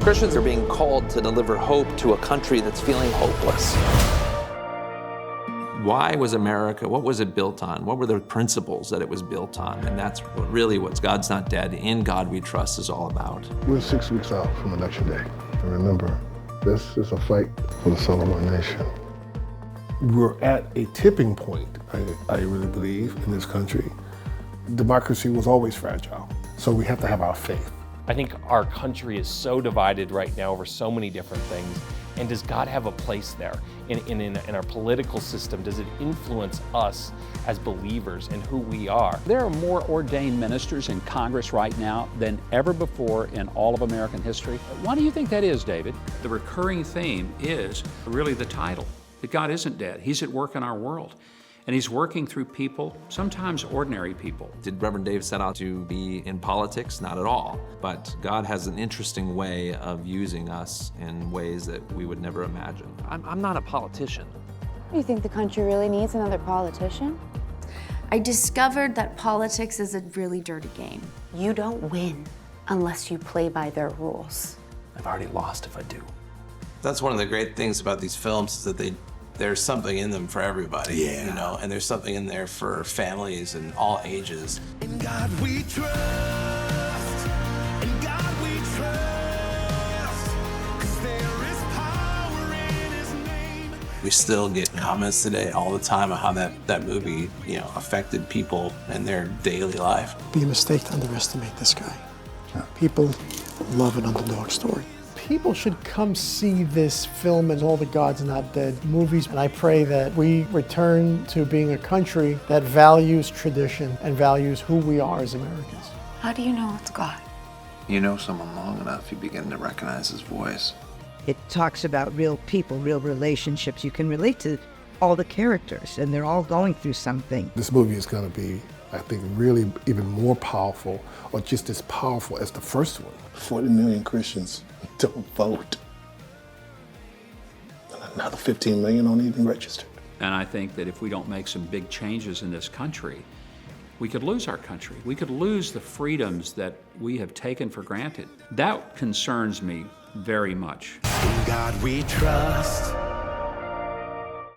Christians are being called to deliver hope to a country that's feeling hopeless. Why was America, what was it built on? What were the principles that it was built on? And that's what God's Not Dead, In God We Trust is all about. We're 6 weeks out from Election Day. And remember, this is a fight for the soul of our nation. We're at a tipping point, I really believe, in this country. Democracy was always fragile, so we have to have our faith. I think our country is so divided right now over so many different things. And does God have a place there in our political system? Does it influence us as believers and who we are? There are more ordained ministers in Congress right now than ever before in all of American history. Why do you think that is, David? The recurring theme is really the title, that God isn't dead. He's at work in our world. And he's working through people, sometimes ordinary people. Did Reverend Dave set out to be in politics? Not at all. But God has an interesting way of using us in ways that we would never imagine. I'm not a politician. You think the country really needs another politician? I discovered that politics is a really dirty game. You don't win unless you play by their rules. I've already lost if I do. That's one of the great things about these films is that there's something in them for everybody, you know, and there's something in there for families and all ages. In God we trust, in God we trust, 'cause there is power in his name. We still get comments today all the time on how that movie, you know, affected people in their daily life. It'd be a mistake to underestimate this guy. People love an underdog story. People should come see this film and all the God's Not Dead movies. And I pray that we return to being a country that values tradition and values who we are as Americans. How do you know it's God? You know someone long enough, you begin to recognize his voice. It talks about real people, real relationships. You can relate to all the characters, and they're all going through something. This movie is going to be, I think, really even more powerful, or just as powerful as the first one. 40 million Christians don't vote. And another 15 million aren't even registered. And I think that if we don't make some big changes in this country, we could lose our country. We could lose the freedoms that we have taken for granted. That concerns me very much. In God we trust.